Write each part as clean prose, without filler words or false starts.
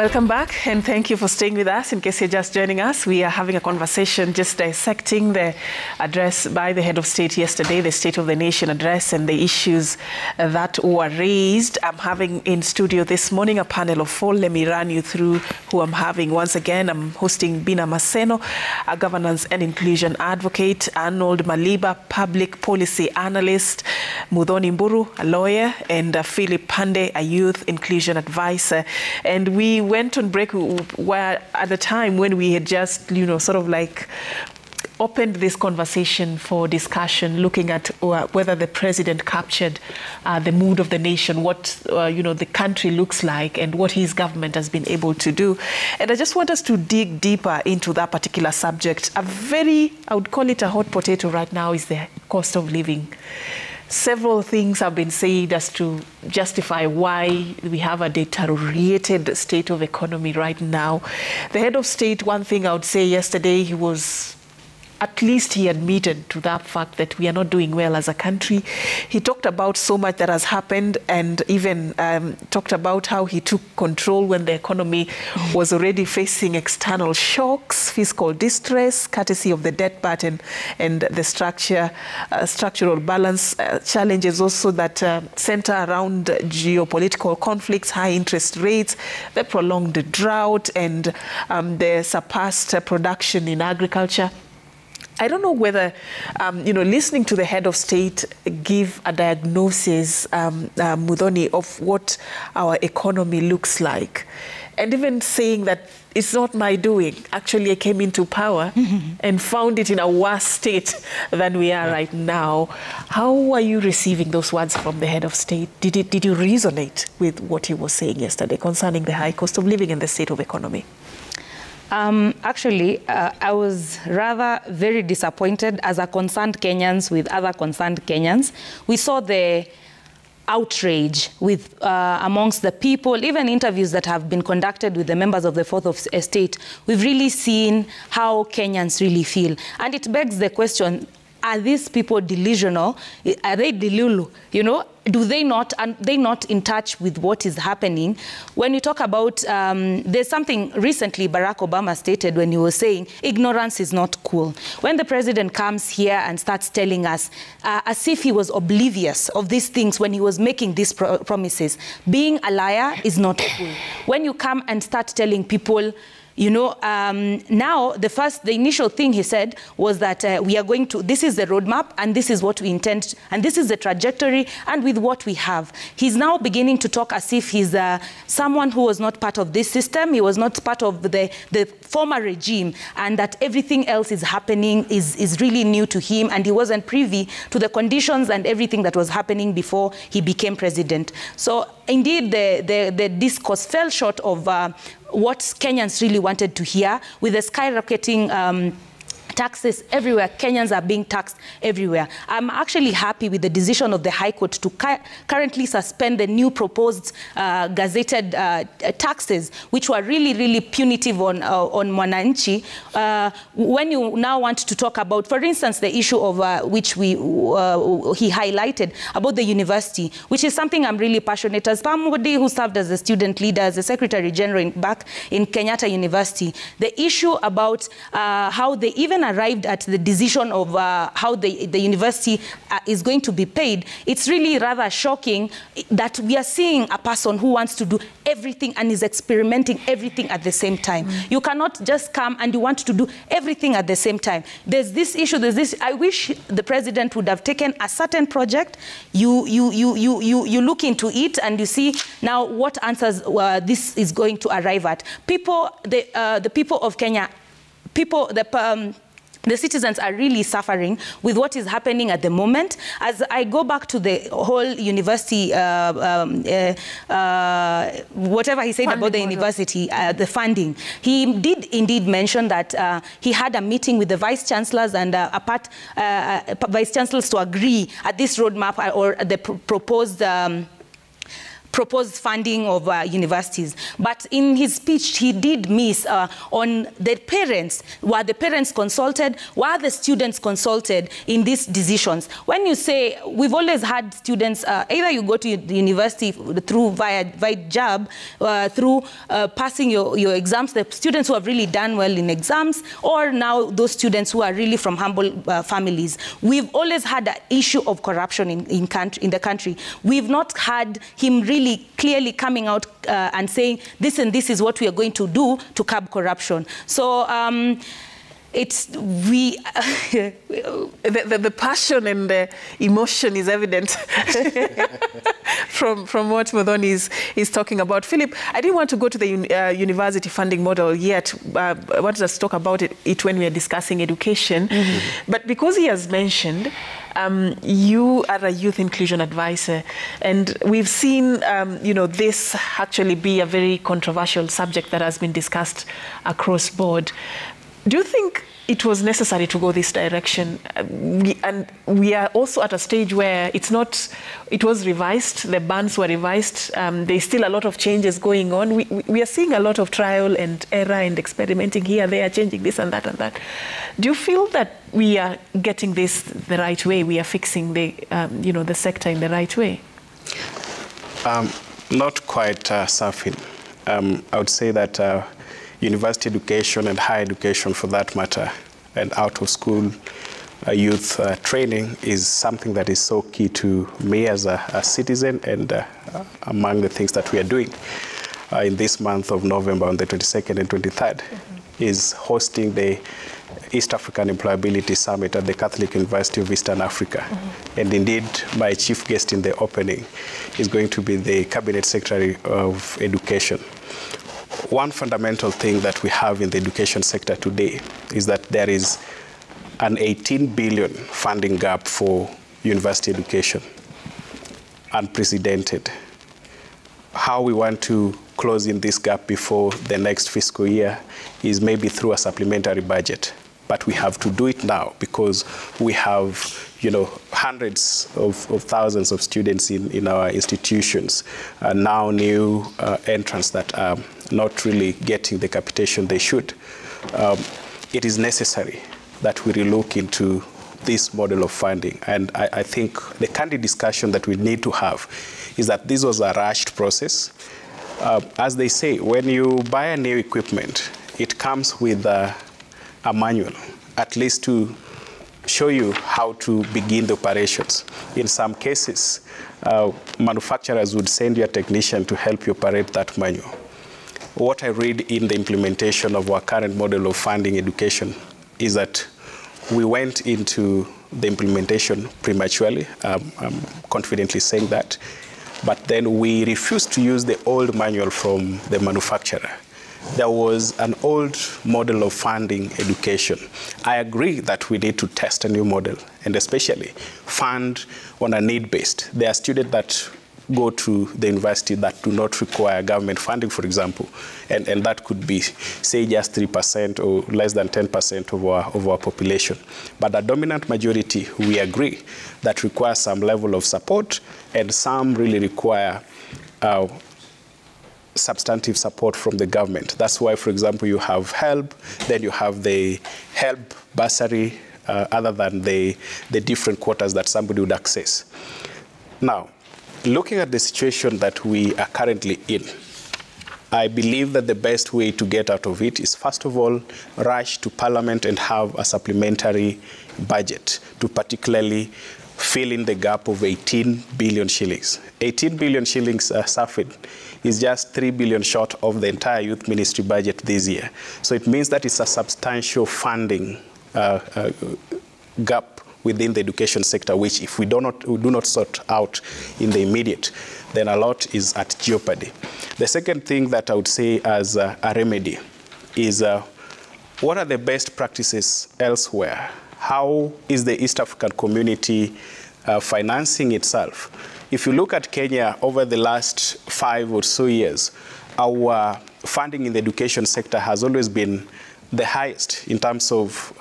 Welcome back, and thank you for staying with us. In case you're just joining us, we are having a conversation just dissecting the address by the head of state yesterday, the State of the Nation address, and the issues that were raised. I'm having in studio this morning a panel of four. Let me run you through who I'm having. Once again, I'm hosting Bina Maseno, a governance and inclusion advocate, Arnold Maliba, public policy analyst, Muthoni Mburu, a lawyer, and Philip Pande, a youth inclusion advisor. And we went on break where at the time when we had just, sort of like opened this conversation for discussion, looking at whether the president captured the mood of the nation, what, the country looks like, and what his government has been able to do. And I just want us to dig deeper into that particular subject. I would call it a hot potato right now is the cost of living. Several things have been said as to justify why we have a deteriorated state of economy right now. The head of state, one thing I would say yesterday, at least he admitted to that fact that we are not doing well as a country. He talked about so much that has happened, and even talked about how he took control when the economy was already facing external shocks, fiscal distress, courtesy of the debt burden, and the structural balance challenges also that center around geopolitical conflicts, high interest rates, the prolonged drought, and the surpassed production in agriculture. I don't know whether, listening to the head of state give a diagnosis, Muthoni, of what our economy looks like. And even saying that it's not my doing. Actually, I came into power and found it in a worse state than we are right now. How are you receiving those words from the head of state? Did you resonate with what he was saying yesterday concerning the high cost of living and the state of economy? I was rather very disappointed as a concerned Kenyans with other concerned Kenyans. We saw the outrage with amongst the people, even interviews that have been conducted with the members of the Fourth Estate. We've really seen how Kenyans really feel. And it begs the question, are these people delusional? Are they delulu? Are they not in touch with what is happening? When you talk about, there's something recently Barack Obama stated when he was saying, ignorance is not cool. When the president comes here and starts telling us, as if he was oblivious of these things when he was making these promises, being a liar is not cool. When you come and start telling people, now the initial thing he said was that we are going to, this is the roadmap and this is what we intend, and this is the trajectory and with what we have. He's now beginning to talk as if he's someone who was not part of this system, he was not part of the former regime, and that everything else is happening is really new to him, and he wasn't privy to the conditions and everything that was happening before he became president. So indeed the discourse fell short of what Kenyans really wanted to hear, with the skyrocketing taxes everywhere. Kenyans are being taxed everywhere. I'm actually happy with the decision of the High Court to currently suspend the new proposed gazetted taxes, which were really, really punitive on Mwananchi. When you now want to talk about, for instance, the issue of which he highlighted about the university, which is something I'm really passionate as somebody who served as a student leader, as a Secretary General back in Kenyatta University. The issue about how they even arrived at the decision of how the university is going to be paid, it's really rather shocking that we are seeing a person who wants to do everything and is experimenting everything at the same time. You cannot just come and you want to do everything at the same time. There's this issue, I wish the president would have taken a certain project, you look into it and you see now what answers this is going to arrive at. The people of Kenya, the citizens are really suffering with what is happening at the moment. As I go back to the whole university, whatever he said funding about the university, the funding, he did indeed mention that he had a meeting with the vice chancellors and vice chancellors to agree at this roadmap or the proposed proposed funding of universities. But in his speech, he did miss on the parents. Were the parents consulted? Were the students consulted in these decisions? When you say, we've always had students, either you go to the university through via job, through passing your exams, the students who have really done well in exams, or now those students who are really from humble families. We've always had an issue of corruption in the country. We've not had him really clearly coming out and saying this and this is what we are going to do to curb corruption. So the passion and the emotion is evident from what Muthoni is talking about. Philip, I didn't want to go to the university funding model yet. I wanted us to talk about it when we are discussing education. But because he has mentioned, you are a youth inclusion advisor, and we've seen this actually be a very controversial subject that has been discussed across board. Do you think it was necessary to go this direction? We are also at a stage where it was revised, the bans were revised, there's still a lot of changes going on. We are seeing a lot of trial and error and experimenting here, there, changing this and that and that. Do you feel that we are getting this the right way? We are fixing the sector in the right way? Not quite, Safin. I would say that university education and higher education for that matter, and out of school youth training is something that is so key to me as a citizen, and among the things that we are doing in this month of November on the 22nd and 23rd is hosting the East African Employability Summit at the Catholic University of Eastern Africa. And indeed, my chief guest in the opening is going to be the Cabinet Secretary of Education. One fundamental thing that we have in the education sector today is that there is an 18 billion funding gap for university education, unprecedented. How we want to close in this gap before the next fiscal year is maybe through a supplementary budget. But we have to do it now because we have, hundreds of thousands of students in our institutions, now new entrants that are not really getting the capitation they should. It is necessary that we relook into this model of funding. And I think the candid discussion that we need to have is that this was a rushed process. As they say, when you buy a new equipment, it comes with a manual, at least to show you how to begin the operations. In some cases, manufacturers would send you a technician to help you operate that manual. What I read in the implementation of our current model of funding education is that we went into the implementation prematurely. I'm confidently saying that. But then we refused to use the old manual from the manufacturer. There was an old model of funding education. I agree that we need to test a new model, and especially fund on a need-based. There are students that go to the university that do not require government funding, for example, and that could be, say, just 3% or less than 10% of our population. But the dominant majority, we agree, that require some level of support, and some really require substantive support from the government. That's why, for example, you have HELP, then you have the HELP bursary, other than the different quotas that somebody would access. Now, looking at the situation that we are currently in, I believe that the best way to get out of it is, first of all, rush to Parliament and have a supplementary budget to particularly fill in the gap of 18 billion shillings. 18 billion shillings, Safid, is just 3 billion short of the entire youth ministry budget this year. So it means that it's a substantial funding gap within the education sector, which if we do not sort out in the immediate, then a lot is at jeopardy. The second thing that I would say as a remedy is what are the best practices elsewhere? How is the East African community financing itself? If you look at Kenya over the last 5 or so years, our funding in the education sector has always been the highest in terms of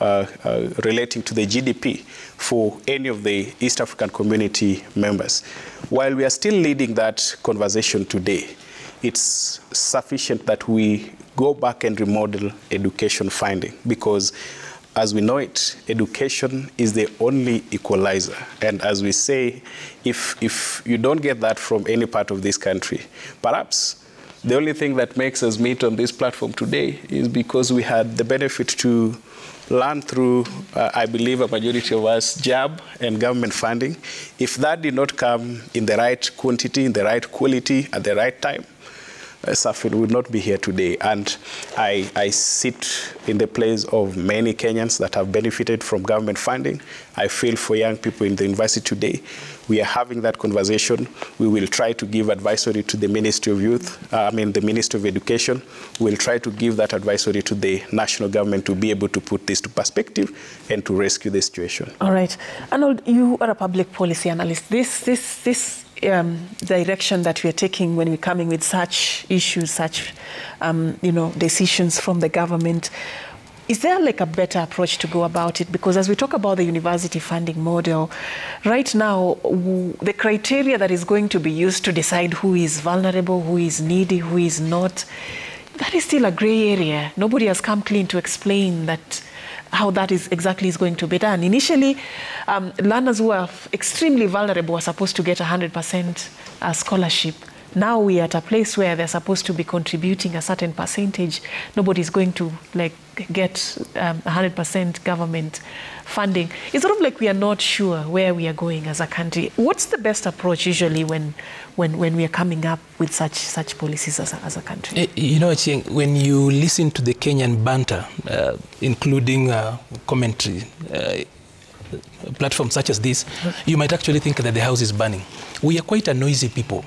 relating to the GDP for any of the East African community members. While we are still leading that conversation today, it's sufficient that we go back and remodel education funding, because as we know it, education is the only equalizer. And as we say, if you don't get that from any part of this country, perhaps the only thing that makes us meet on this platform today is because we had the benefit to learn through, I believe, a majority of us, JAB and government funding. If that did not come in the right quantity, in the right quality, at the right time, Safin would not be here today. And I sit in the place of many Kenyans that have benefited from government funding. I feel for young people in the university today, we are having that conversation. We will try to give advisory to the Ministry of the Ministry of Education. We'll try to give that advisory to the national government to be able to put this to perspective and to rescue the situation. All right. Arnold, you are a public policy analyst. This direction that we are taking when we're coming with such issues, such decisions from the government, is there like a better approach to go about it? Because as we talk about the university funding model, right now, the criteria that is going to be used to decide who is vulnerable, who is needy, who is not, that is still a gray area. Nobody has come clean to explain that, how that is going to be done. Initially, learners who are extremely vulnerable are supposed to get 100% scholarship. Now we are at a place where they're supposed to be contributing a certain percentage. Nobody's going to get 100% government funding. It's sort of like we are not sure where we are going as a country. What's the best approach usually when we are coming up with such policies as a country? You know, Chieng, when you listen to the Kenyan banter, including commentary, platforms such as this, you might actually think that the house is burning. We are quite a noisy people.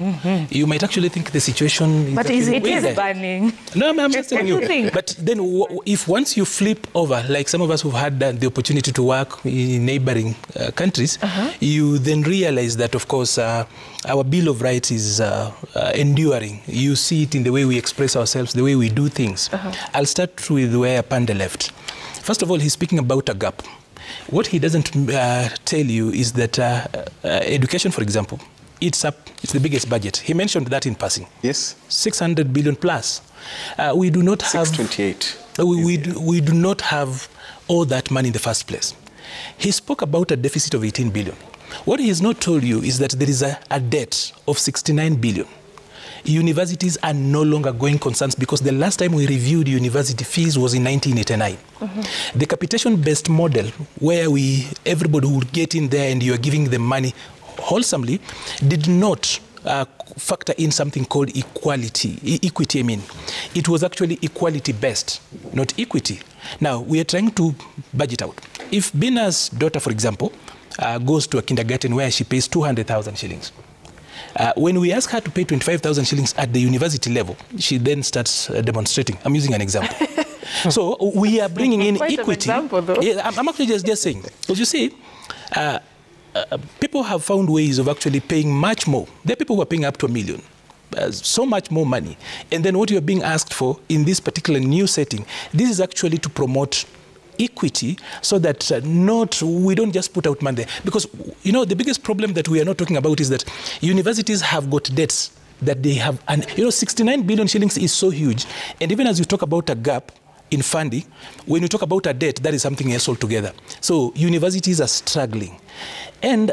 You might actually think the situation is... But it is burning. No, I'm just telling you. But then if once you flip over, like some of us who've had the opportunity to work in neighboring countries, you then realize that, of course, our Bill of Rights is enduring. You see it in the way we express ourselves, the way we do things. I'll start with where Pande left. First of all, he's speaking about a gap. What he doesn't tell you is that education, for example, it's the biggest budget. He mentioned that in passing. Yes. 600 billion plus. We do not have... 628. We do not have all that money in the first place. He spoke about a deficit of 18 billion. What he has not told you is that there is a debt of 69 billion. Universities are no longer going concerns, because the last time we reviewed university fees was in 1989. The capitation-based model, where everybody would get in there and you are giving them money wholesomely, did not factor in something called equity. It was actually equality-based, not equity. Now, we are trying to budget out. If Bina's daughter, for example, goes to a kindergarten where she pays 200,000 shillings, when we ask her to pay 25,000 shillings at the university level, she then starts demonstrating. I'm using an example. So we are bringing in equity. Example, though. Yeah, I'm actually just saying. Because you see, people have found ways of actually paying much more. There are people who are paying up to $1 million. So much more money. And then what you're being asked for in this particular new setting, this is actually to promote equity, so that we don't just put out money there. Because, you know, the biggest problem that we are not talking about is that universities have got debts that they have. And, 69 billion shillings is so huge. And even as you talk about a gap in funding, when you talk about a debt, that is something else altogether. So universities are struggling. And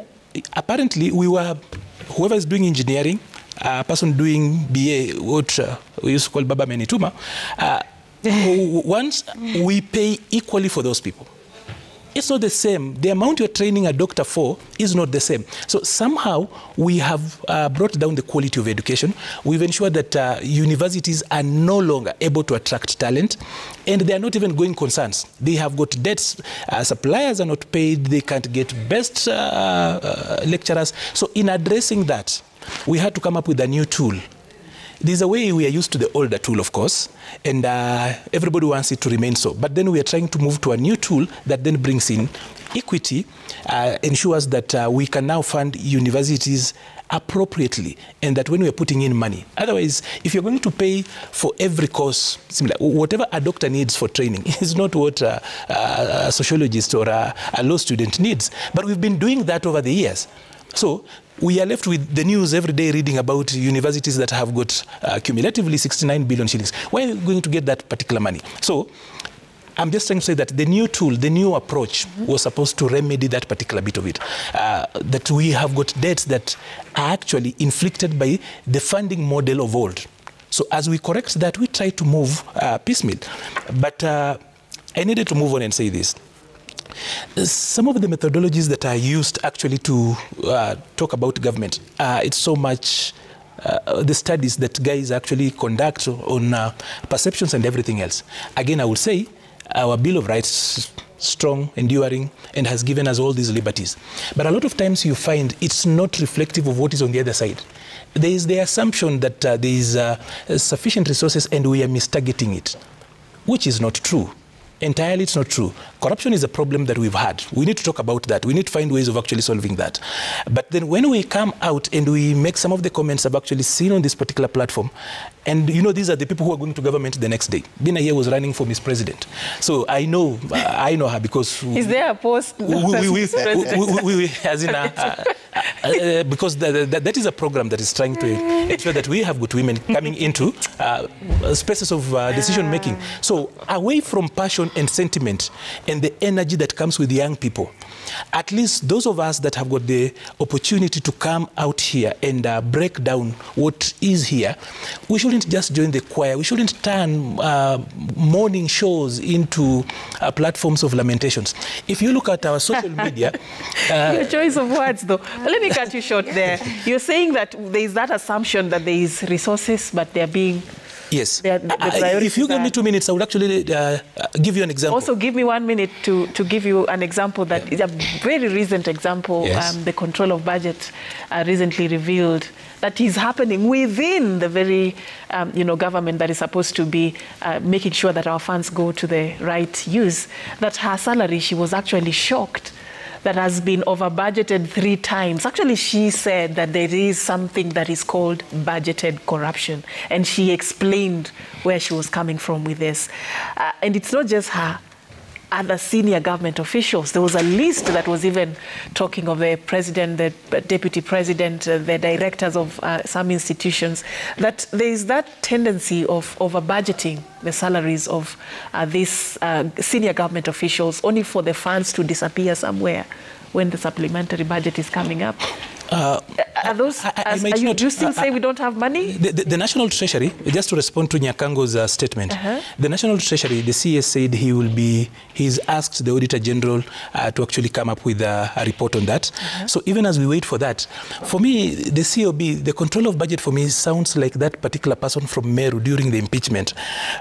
apparently, whoever is doing engineering, a person doing BA, what we used to call Baba Menituma, once we pay equally for those people. It's not the same. The amount you're training a doctor for is not the same. So somehow we have brought down the quality of education. We've ensured that universities are no longer able to attract talent, and they are not even going concerns. They have got debts. Suppliers are not paid. They can't get best lecturers. So in addressing that, we had to come up with a new tool. there's a way we are used to the older tool, of course, and everybody wants it to remain so. But then we are trying to move to a new tool that then brings in equity, ensures that we can now fund universities appropriately, and that when we are putting in money. Otherwise, if you're going to pay for every course, similar, whatever a doctor needs for training is not what a sociologist or a law student needs. But we've been doing that over the years. So we are left with the news every day reading about universities that have got cumulatively 69 billion shillings. Where are we going to get that particular money? So I'm just trying to say that the new tool, the new approach was supposed to remedy that particular bit of it. That we have got debts that are actually inflicted by the funding model of old. So as we correct that, we try to move piecemeal. But I needed to move on and say this. Some of the methodologies that are used actually to talk about government, it's so much the studies that guys actually conduct on perceptions and everything else. Again, I would say our Bill of Rights strong, enduring, and has given us all these liberties. But a lot of times you find it's not reflective of what is on the other side. There is the assumption that there is sufficient resources and we are mistargeting it, which is not true. Entirely, it's not true. Corruption is a problem that we've had. We need to talk about that. We need to find ways of actually solving that. But then when we come out and we make some of the comments I've actually seen on this particular platform, and you know, these are the people who are going to government the next day. Bina here was running for Miss President. So I know her because... Is there a post? Because that is a program that is trying to ensure that we have good women coming into spaces of decision making. So away from passion and sentiment and the energy that comes with young people, at least those of us that have got the opportunity to come out here and break down what is here, we shouldn't just join the choir. We shouldn't turn morning shows into platforms of lamentations. If you look at our social media... Your choice of words, though. But let me cut you short there. You're saying that there is that assumption that there is resources, but they're being... Yes. If you give me 2 minutes, I would actually give you an example. Also, give me 1 minute to give you an example that is a very recent example. Yes. The control of budget recently revealed that is happening within the very government that is supposed to be making sure that our funds go to the right use. That her salary, she was actually shocked that has been over budgeted 3 times. Actually, she said that there is something that is called budgeted corruption. And she explained where she was coming from with this. And it's not just her. Other senior government officials. There was a list that was even talking of the president, the deputy president, the directors of some institutions, that there is that tendency of over-budgeting the salaries of these senior government officials only for the funds to disappear somewhere when the supplementary budget is coming up. Do you still say we don't have money? The National Treasury, just to respond to Nyakango's statement, the National Treasury, the CS said he's asked the Auditor General to actually come up with a report on that. So even as we wait for that, for me, the COB, the control of budget for me sounds like that particular person from Meru during the impeachment,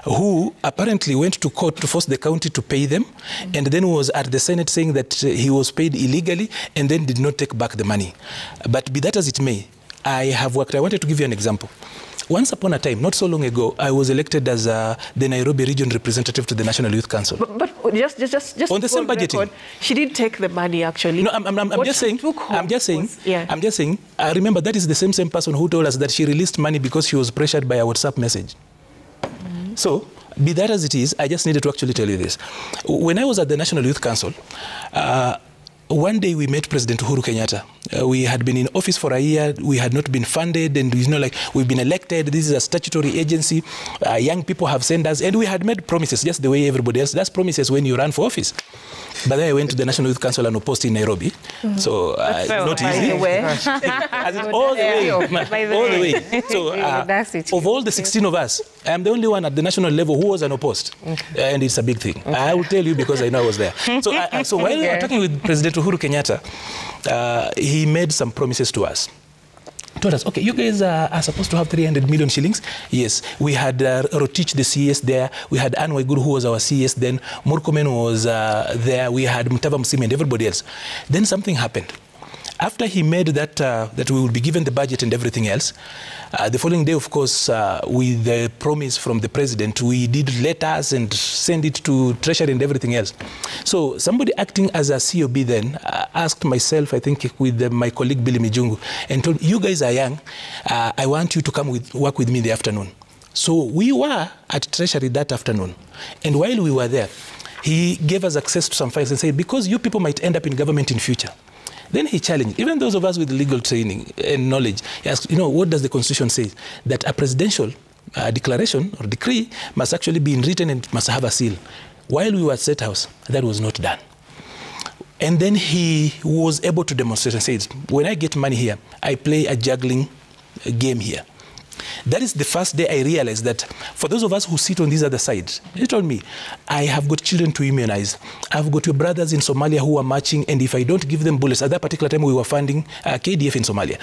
who apparently went to court to force the county to pay them, and then was at the Senate saying that he was paid illegally and then did not take back the money. But be that as it may, I wanted to give you an example. Once upon a time, not so long ago, I was elected as the Nairobi region representative to the National Youth Council. But just on the same budgeting, she didn't take the money actually. No, I'm just saying. I remember that is the same person who told us that she released money because she was pressured by a WhatsApp message. So, be that as it is, I just needed to actually tell you this. When I was at the National Youth Council, one day we met President Uhuru Kenyatta. We had been in office for a year. We had not been funded, and we've been elected. This is a statutory agency. Young people have sent us, and we had made promises just the way everybody else does promises when you run for office. But then I went to the National Youth Council and opposed in Nairobi. So it's not easy. All the way. So of all the 16 of us, I'm the only one at the national level who was unopposed. And it's a big thing. I will tell you because I know I was there. So while we were talking with President Uhuru Kenyatta, he made some promises to us. Told us, okay, you guys are supposed to have 300 million shillings. Yes, we had Rotich, the CS there. We had Anne Waiguru, who was our CS then. Murkomen was there. We had Mutava Musimi and everybody else. Then something happened. After he made that, that we will be given the budget and everything else, the following day, of course, with the promise from the president, we did letters and send it to Treasury and everything else. So somebody acting as a COB then asked myself, I think with my colleague Billy Mijungu, and told, you guys are young, I want you to come work with me in the afternoon. So we were at Treasury that afternoon. And while we were there, he gave us access to some files and said, because you people might end up in government in future. Then he challenged, even those of us with legal training and knowledge, he asked, what does the Constitution say? That a presidential declaration or decree must actually be written and must have a seal. While we were at State House, that was not done. And then he was able to demonstrate and said, when I get money here, I play a juggling game here. That is the first day I realized that for those of us who sit on this other side, he told me, I have got children to immunize. I've got your brothers in Somalia who are marching, and if I don't give them bullets, at that particular time we were funding KDF in Somalia.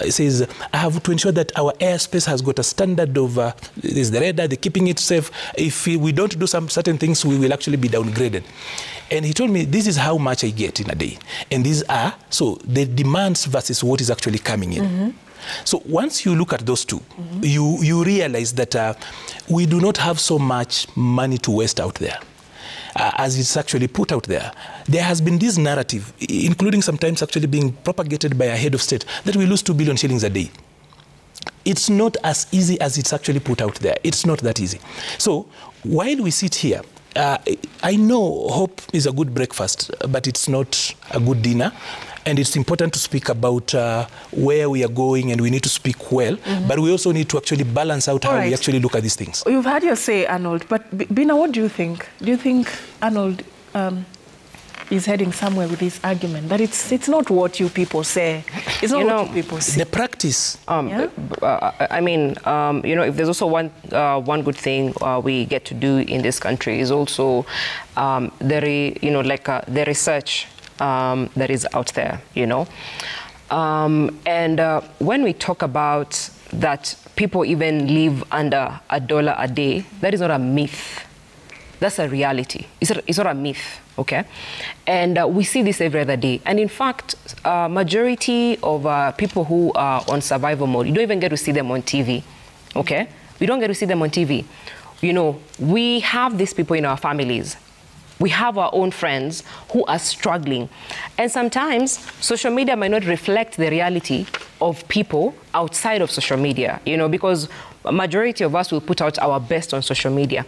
It says, I have to ensure that our airspace has got a standard of, there's the radar, they're keeping it safe. If we don't do some certain things, we will actually be downgraded. And he told me, this is how much I get in a day. And these are, so the demands versus what is actually coming in. Mm-hmm. So once you look at those two, you realize that we do not have so much money to waste out there. As it's actually put out there. There has been this narrative, including sometimes actually being propagated by a head of state, that we lose 2 billion shillings a day. It's not as easy as it's actually put out there. It's not that easy. So while we sit here, I know hope is a good breakfast, but it's not a good dinner. And it's important to speak about where we are going, and we need to speak well, but we also need to actually balance out how we actually look at these things. You've had your say, Arnold, but Bina, what do you think? Do you think Arnold is heading somewhere with this argument, that it's not what you people say, it's not what you people say? The practice. I mean, if there's also one good thing we get to do in this country is also the research that is out there, and when we talk about that people even live under $1 a day, that is not a myth. That's a reality. It's not a myth, okay? And we see this every other day. And in fact, majority of people who are on survival mode, you don't even get to see them on TV, okay? We don't get to see them on TV. We have these people in our families. We have our own friends who are struggling. And sometimes social media might not reflect the reality of people outside of social media, because a majority of us will put out our best on social media.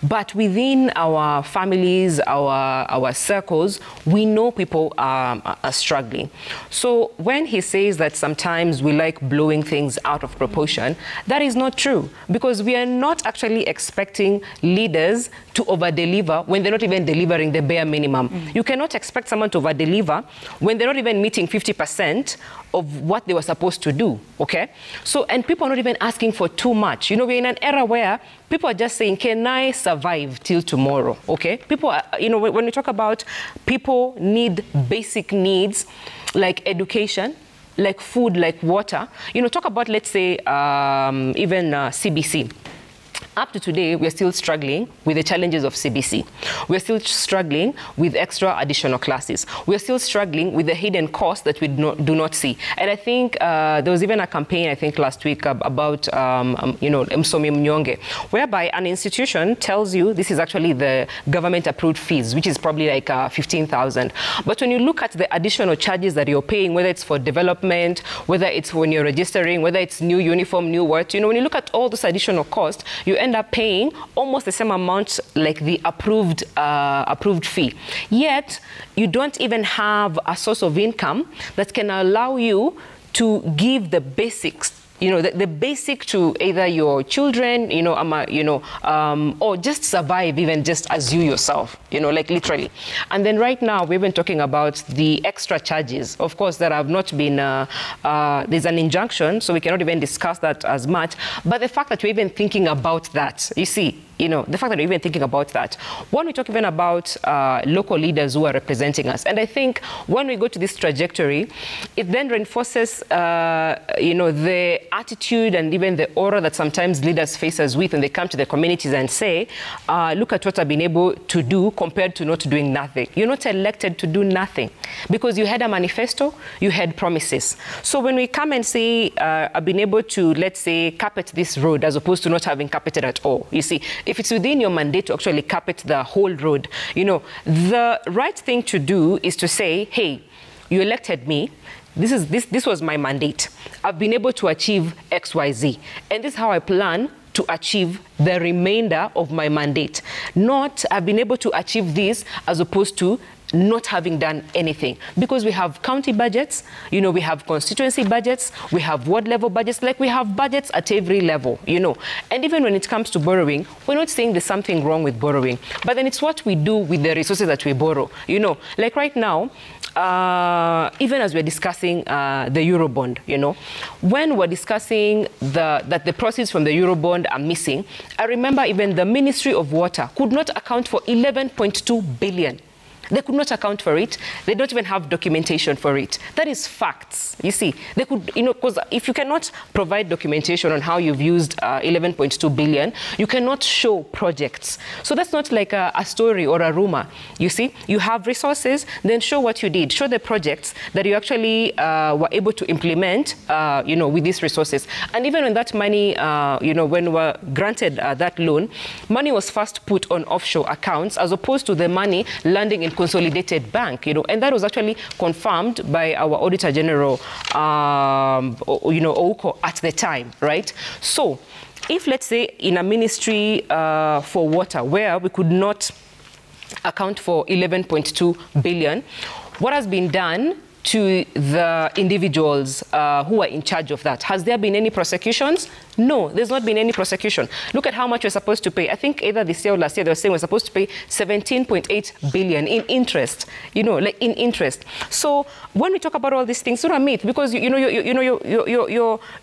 But within our families, our circles, we know people are struggling. So when he says that sometimes we like blowing things out of proportion, that is not true, because we are not actually expecting leaders to over-deliver when they're not even delivering the bare minimum. You cannot expect someone to over-deliver when they're not even meeting 50% of what they were supposed to do, okay? So, and people are not even asking for too much. We're in an era where people are just saying, can I survive till tomorrow, okay? People are, when we talk about people need basic needs like education, like food, like water, talk about, let's say, even CBC. Up to today, we're still struggling with the challenges of CBC. We're still struggling with extra additional classes. We're still struggling with the hidden costs that we do not see. And I think there was even a campaign, I think last week, about, Msomi Mnyonge, whereby an institution tells you this is actually the government-approved fees, which is probably like 15,000. But when you look at the additional charges that you're paying, whether it's for development, whether it's when you're registering, whether it's new uniform, new what, when you look at all those additional costs, you end up paying almost the same amount like the approved fee. Yet, you don't even have a source of income that can allow you to give the basics, the basic to either your children, or just survive even just as you yourself, like literally. And then right now, we've been talking about the extra charges, of course, that have not been, there's an injunction, so we cannot even discuss that as much. But the fact that we're even thinking about that, you see, You know, the fact that we're even thinking about that. When we talk even about local leaders who are representing us, and I think when we go to this trajectory, it then reinforces, you know, the attitude and even the aura that sometimes leaders face us with when they come to the communities and say, look at what I've been able to do compared to not doing nothing. You're not elected to do nothing because you had a manifesto, you had promises. So when we come and say, I've been able to, let's say, carpet this road as opposed to not having carpeted at all. You see, if it's within your mandate to actually carpet the whole road, you know, the right thing to do is to say, hey, you elected me. This was my mandate. I've been able to achieve X, Y, Z. And this is how I plan to achieve the remainder of my mandate. Not, I've been able to achieve this as opposed to not having done anything. Because we have county budgets, you know, we have constituency budgets, we have ward level budgets, like we have budgets at every level, you know. And even when it comes to borrowing, we're not saying there's something wrong with borrowing, but then it's what we do with the resources that we borrow, you know. Like right now, even as we're discussing the Eurobond, you know, when we're discussing that the proceeds from the Eurobond are missing, I remember even the Ministry of Water could not account for 11.2 billion. They could not account for it. They don't even have documentation for it. That is facts. You see, they could, you know, because if you cannot provide documentation on how you've used 11.2 billion, you cannot show projects. So that's not like a story or a rumor. You see, you have resources, then show what you did. Show the projects that you actually were able to implement, you know, with these resources. And even when that money, you know, when we were granted that loan, money was first put on offshore accounts as opposed to the money landing in consolidated bank, you know, and that was actually confirmed by our Auditor General, you know, Ouko at the time, right? So if, let's say, in a ministry for water where we could not account for 11.2 billion, what has been done to the individuals who are in charge of that? Has there been any prosecutions? No, there's not been any prosecution. Look at how much we're supposed to pay. I think either this year or last year they were saying we're supposed to pay 17.8 billion in interest, you know, like in interest. So when we talk about all these things, it's not a myth, because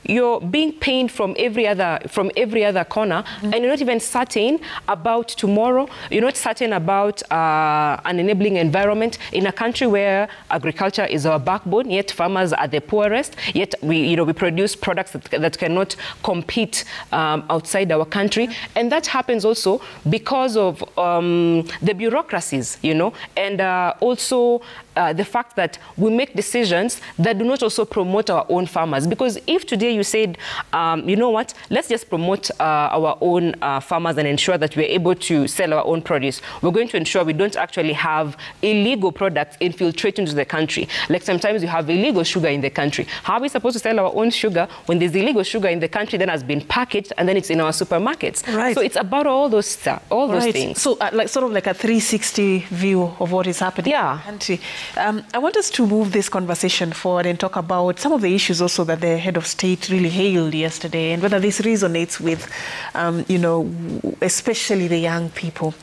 you're being paid from every other corner, and you're not even certain about tomorrow. You're not certain about an enabling environment in a country where agriculture is our backbone, yet farmers are the poorest, yet we produce products that cannot compete outside our country. And that happens also because of the bureaucracies, you know, and also the fact that we make decisions that do not also promote our own farmers. Because if today you said, you know what, let's just promote our own farmers and ensure that we're able to sell our own produce, we're going to ensure we don't actually have illegal products infiltrate into the country. Like sometimes you have illegal sugar in the country. How are we supposed to sell our own sugar when there's illegal sugar in the country that has been packaged and then it's in our supermarkets? Right. So it's about all those stuff, all those things. So like sort of like a 360 view of what is happening in the country. I want us to move this conversation forward and talk about some of the issues also that the head of state really hailed yesterday, and whether this resonates with, you know, especially the young people.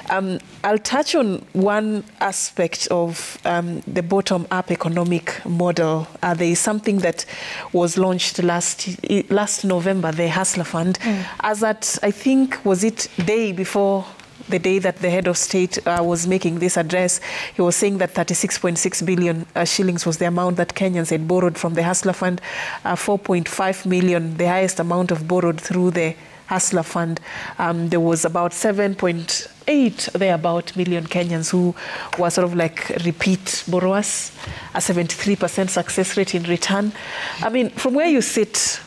I'll touch on one aspect of the bottom-up economic model. There is something that was launched last November, the Hustler Fund, as at, I think, was it day before the day that the head of state was making this address, he was saying that 36.6 billion shillings was the amount that Kenyans had borrowed from the Hustler Fund, 4.5 million, the highest amount of borrowed through the Hustler Fund. There was about 7.8 million Kenyans who were sort of like repeat borrowers, a 73% success rate in return. I mean, from where you sit,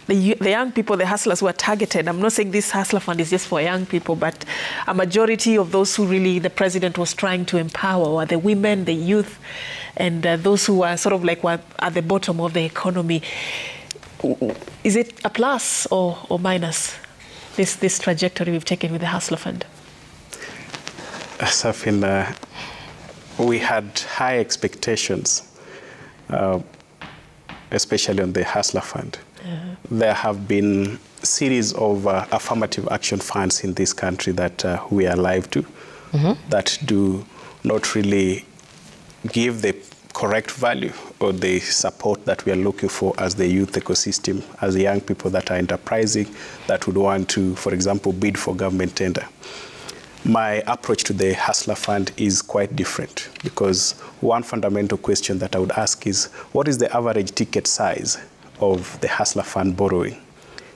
the young people, the hustlers who are targeted, I'm not saying this Hustler Fund is just for young people, but a majority of those who really the president was trying to empower were the women, the youth, and those who are sort of like were at the bottom of the economy. Is it a plus or minus, this trajectory we've taken with the Hustler Fund? Safin, we had high expectations, especially on the Hustler Fund. There have been a series of affirmative action funds in this country that we are alive to, that do not really give the correct value or the support that we are looking for as the youth ecosystem, as the young people that are enterprising, that would want to, for example, bid for government tender. My approach to the Hustler Fund is quite different, because one fundamental question that I would ask is, what is the average ticket size of the Hustler Fund borrowing?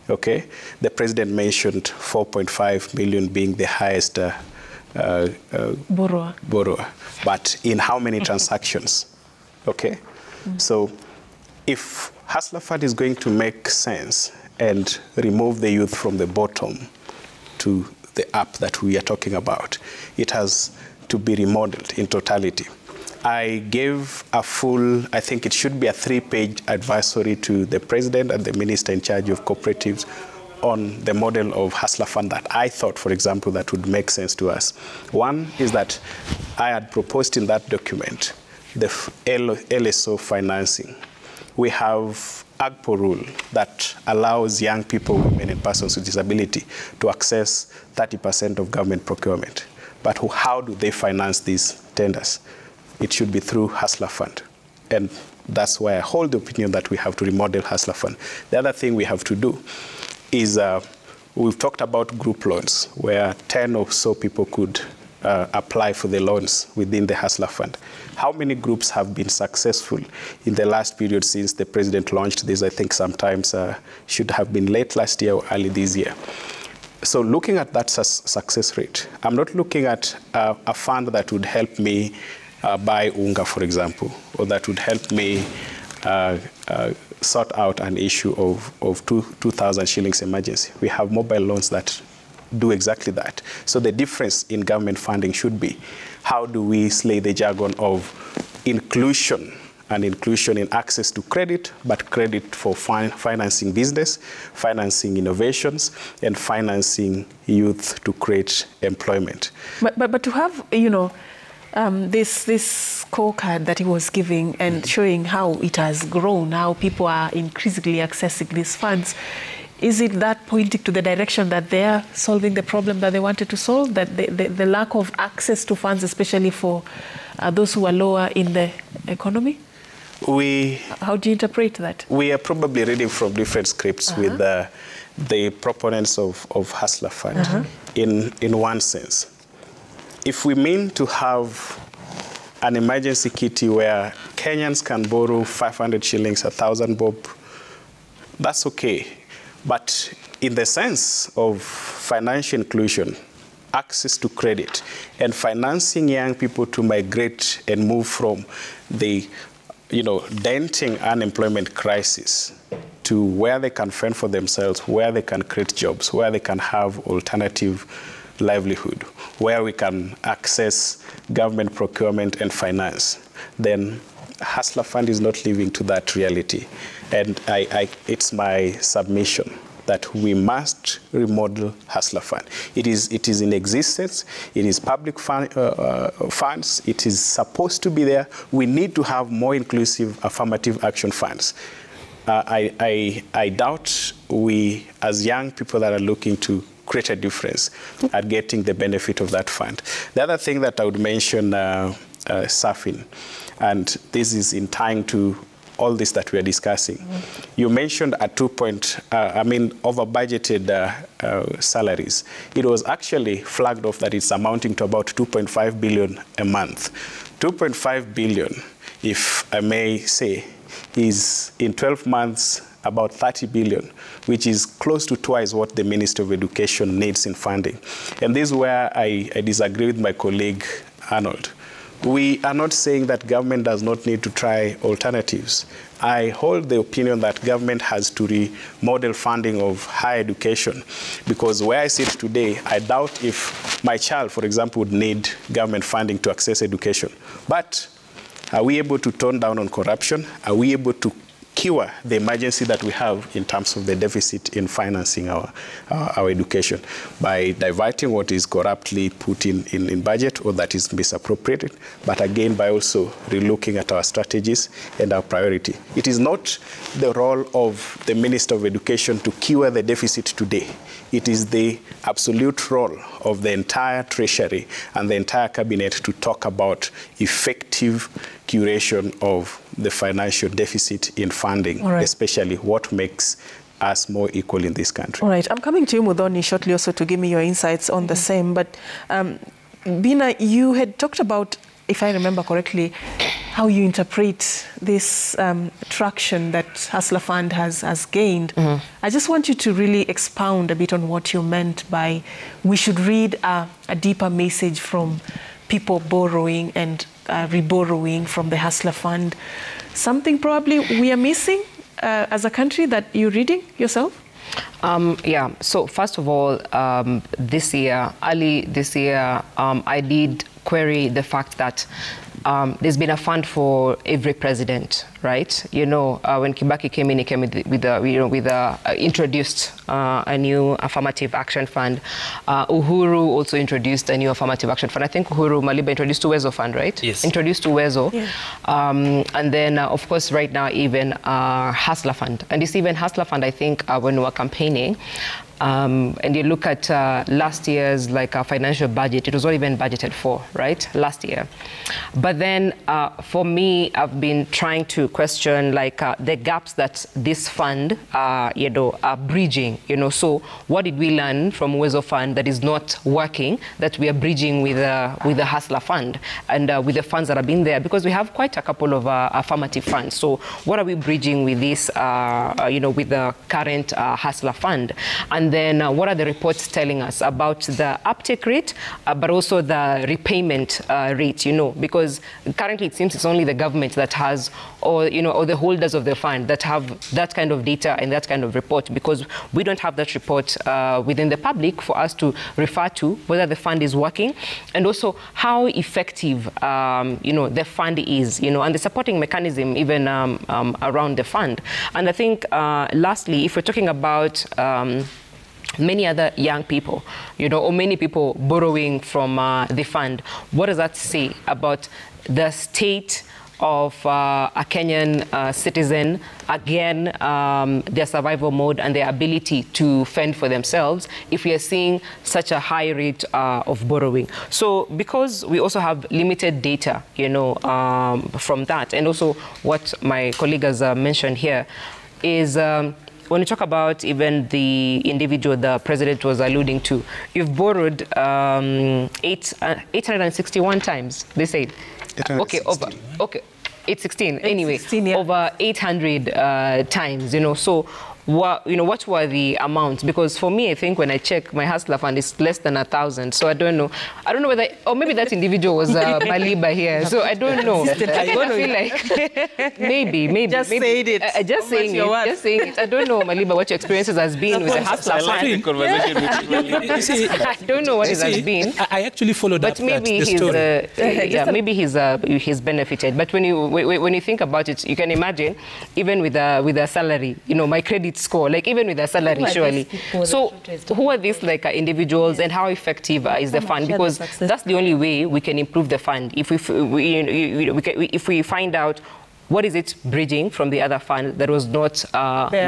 Okay, the president mentioned 4.5 million being the highest borrower. But in how many transactions? Okay, so if Hustler Fund is going to make sense and remove the youth from the bottom to the up that we are talking about, it has to be remodeled in totality. I gave a full, I think it should be a 3-page advisory to the president and the minister in charge of cooperatives on the model of Hustler Fund that I thought, for example, that would make sense to us. One is that I had proposed in that document the LSO financing. We have AGPO rule that allows young people, women, and persons with disability to access 30% of government procurement. But how do they finance these tenders? It should be through Hustler Fund. And that's why I hold the opinion that we have to remodel Hustler Fund. The other thing we have to do is, we've talked about group loans, where 10 or so people could apply for the loans within the Hustler Fund. How many groups have been successful in the last period since the president launched this? I think sometimes should have been late last year or early this year. So looking at that success rate, I'm not looking at a fund that would help me buy unga, for example, or that would help me sort out an issue of 2,000 shillings emergency. We have mobile loans that do exactly that. So the difference in government funding should be, how do we slay the jargon of inclusion, and inclusion in access to credit, but credit for financing business, financing innovations, and financing youth to create employment. But to have, you know, this scorecard that he was giving and showing how it has grown, how people are increasingly accessing these funds, is it that pointing to the direction that they are solving the problem that they wanted to solve, that the lack of access to funds, especially for those who are lower in the economy? How do you interpret that? We are probably reading from different scripts with the proponents of Hustler Fund in one sense. If we mean to have an emergency kitty where Kenyans can borrow 500 shillings, 1,000 bob, that's okay. But in the sense of financial inclusion, access to credit, and financing young people to migrate and move from the denting unemployment crisis to where they can fend for themselves, where they can create jobs, where they can have alternative livelihood, where we can access government procurement and finance, then Hustler Fund is not living to that reality. And it's my submission that we must remodel Hustler Fund. It is in existence. It is public funds. It is supposed to be there. We need to have more inclusive affirmative action funds. I doubt we, as young people that are looking to create a difference, are getting the benefit of that fund. The other thing that I would mention, surfing, and this is in tying to all this that we are discussing. You mentioned a over budgeted salaries. It was actually flagged off that it's amounting to about 2.5 billion a month. 2.5 billion, if I may say, is in 12 months about 30 billion, which is close to twice what the Minister of Education needs in funding. And this is where I disagree with my colleague Arnold. We are not saying that government does not need to try alternatives. I hold the opinion that government has to remodel funding of higher education, because where I sit today, I doubt if my child, for example, would need government funding to access education. But are we able to tone down on corruption? Are we able to cure the emergency that we have in terms of the deficit in financing our education by diverting what is corruptly put in budget or that is misappropriated, but again by also relooking at our strategies and our priority. It is not the role of the Minister of Education to cure the deficit today. It is the absolute role of the entire Treasury and the entire Cabinet to talk about effective curation of the financial deficit in funding, especially what makes us more equal in this country. All right, I'm coming to you, Muthoni, shortly also to give me your insights on the same. But Bina, you had talked about, if I remember correctly, how you interpret this traction that Hustler Fund has gained. I just want you to really expound a bit on what you meant by we should read a deeper message from people borrowing and reborrowing from the Hustler Fund. Something probably we are missing as a country that you're reading yourself? Yeah, so first of all, early this year, I did query the fact that there's been a fund for every president, right? You know, when Kibaki came in, he came introduced a new affirmative action fund. Uhuru also introduced a new affirmative action fund. I think Uhuru Maliba introduced Uwezo Fund, right? Yes. Introduced Uwezo. Yeah. And then, of course, right now, even Hustler Fund. And this even Hustler Fund, I think, when we were campaigning, and you look at last year's financial budget, it was not even budgeted for, right, last year. But then for me, I've been trying to question the gaps that this fund, are bridging, So what did we learn from Uwezo Fund that is not working, that we are bridging with the Hustler Fund and with the funds that have been there? Because we have quite a couple of affirmative funds. So what are we bridging with this, with the current Hustler Fund? And then what are the reports telling us about the uptake rate, but also the repayment rate, because currently it seems it's only the government that has, or the holders of the fund that have that kind of data and that kind of report, because we don't have that report within the public for us to refer to whether the fund is working, and also how effective, the fund is, and the supporting mechanism even around the fund. And I think, lastly, if we're talking about many other young people, or many people borrowing from the fund, what does that say about the state of a Kenyan citizen, again, their survival mode and their ability to fend for themselves if we are seeing such a high rate of borrowing? So because we also have limited data, from that, and also what my colleague has mentioned here is when you talk about even the individual the president was alluding to, you've borrowed 861 times, they said. Okay, 816, anyway, 816, yeah. Over 800 times, so what were the amounts? Because for me, I think when I check, my Hustler Fund is less than 1,000. So I don't know whether, or maybe that individual was Maliba here. So I don't know. I feel like maybe. Just say it. Just saying it. I don't know, Maliba, what your experiences has been with the Hustler Fund. I don't know what it has been. I actually followed up the story. Maybe he's benefited. But when you think about it, you can imagine, even with a salary, my credit score, even with a salary, surely. So who are these individuals, and how effective is the fund? Because that's the only way we can improve the fund. If we find out what is it bridging from the other fund that was not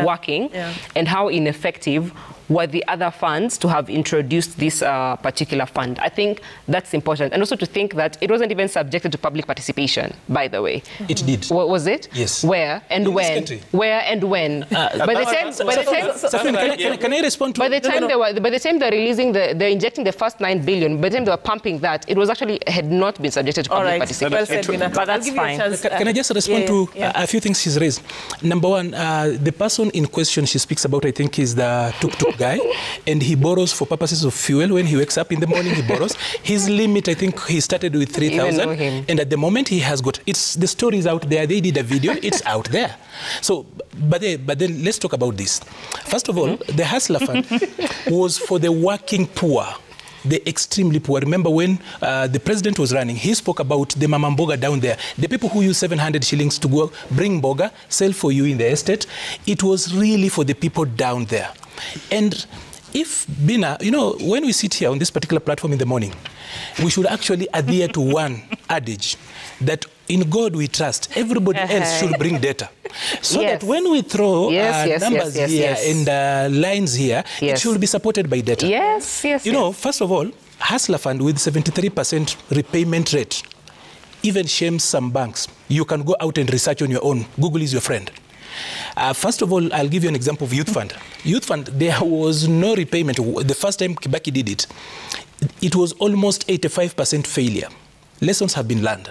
working, and how ineffective were the other funds to have introduced this particular fund. I think that's important. And also to think that it wasn't even subjected to public participation, by the way. It did. Was it? Yes. Where and when? Where and when? By the time, can I respond to? By the time they're releasing, they're injecting the first 9 billion. By the time they were pumping that, it was actually had not been subjected to public participation. But that's fine. Can I just respond to a few things she's raised? Number one, the person in question she speaks about, I think, is the tuk-tuk guy, and he borrows for purposes of fuel. When he wakes up in the morning, he borrows. His limit, I think, he started with 3,000, and at the moment he has got. The story is out there. They did a video. It's out there. So, but then let's talk about this. First of all, the Hustler Fund was for the working poor, the extremely poor. Remember when the president was running, he spoke about the mama mboga down there, the people who use 700 shillings to go bring mboga, sell for you in the estate. It was really for the people down there. And if Bina, when we sit here on this particular platform in the morning, we should actually adhere to one adage, that in God we trust. Everybody else should bring data. So that when we throw numbers here and lines here, it should be supported by data. First of all, Hustler Fund with 73% repayment rate even shames some banks. You can go out and research on your own. Google is your friend. First of all, I'll give you an example of Youth Fund. Youth Fund, there was no repayment. The first time Kibaki did it, it was almost 85% failure. Lessons have been learned.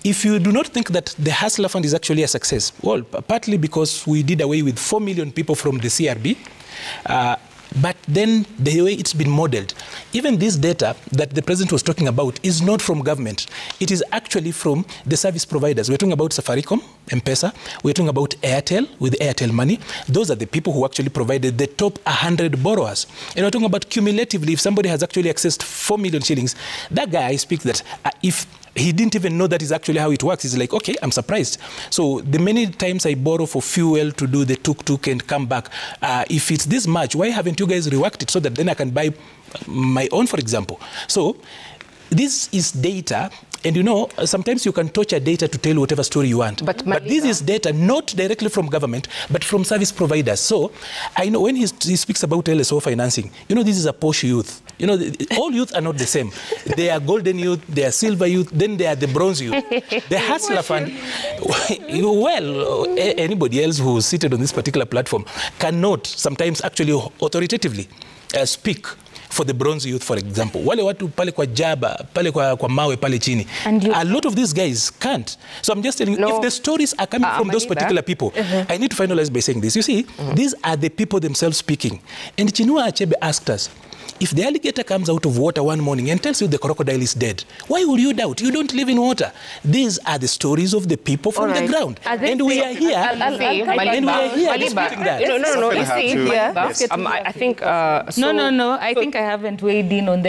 If you do not think that the Hustler Fund is actually a success, well, partly because we did away with 4 million people from the CRB, but then the way it's been modeled, even this data that the president was talking about is not from government. It is actually from the service providers. We're talking about Safaricom, M-Pesa. We're talking about Airtel with Airtel Money. Those are the people who actually provided the top 100 borrowers. And we're talking about cumulatively, if somebody has actually accessed 4 million shillings, that guy I speak that if he didn't even know that is actually how it works. He's like, okay, I'm surprised. So the many times I borrow for fuel to do the tuk-tuk and come back, if it's this much, why haven't you guys reworked it so that then I can buy my own, for example? So this is data. And you know, sometimes you can torture data to tell whatever story you want. But this is data not directly from government, but from service providers. So I know when he speaks about LSO financing, you know, this is a posh youth. You know, all youth are not the same. They are golden youth, they are silver youth, then they are the bronze youth. The Hustler Fund, well, anybody else who's seated on this particular platform cannot sometimes actually authoritatively speak for the bronze youth, for example. Wale watu pale kwa jaba, pale kwa mawe pale chini. A lot of these guys can't. So I'm just telling you, if the stories are coming from those particular people, I need to finalize by saying this. You see, these are the people themselves speaking. And Chinua Achebe asked us, if the alligator comes out of water one morning and tells you the crocodile is dead, why will you doubt? You don't live in water. These are the stories of the people from the ground. And we are here. No. You see, I think... No. I think I haven't weighed in on the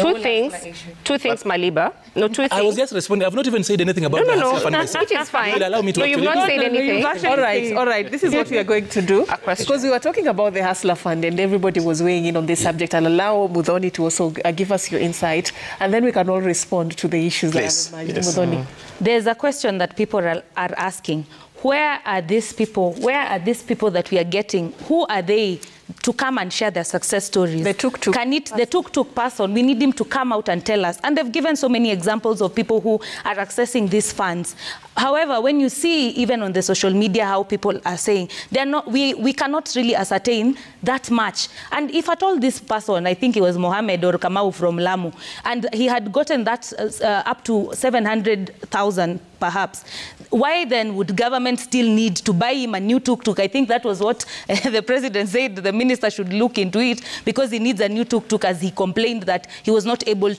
Two things, Maliba. No, two things. I was just responding. I've not even said anything about the Hustler Fund myself. Which is fine. Will allow me to no, you've not said anything. All right. This is what we are going to do. Because we were talking about the Hustler Fund and everybody was weighing in on this subject. I'll allow Mudhoni to also give us your insight, and then we can all respond to the issues Please. that I've imagined. Mudhoni. There's a question that people are asking. Where are these people? Where are these people that we are getting? Who are they to come and share their success stories? The tuk-tuk. The tuk-tuk person, we need him to come out and tell us. And they've given so many examples of people who are accessing these funds. However, when you see even on the social media how people are saying, they're not, we cannot really ascertain that much. And if at all this person, I think it was Mohammed or Kamau from Lamu, and he had gotten that up to 700,000 perhaps, why then would government still need to buy him a new tuk-tuk? I think that was what the president said, the minister should look into it, because he needs a new tuk-tuk, as he complained that he was not able his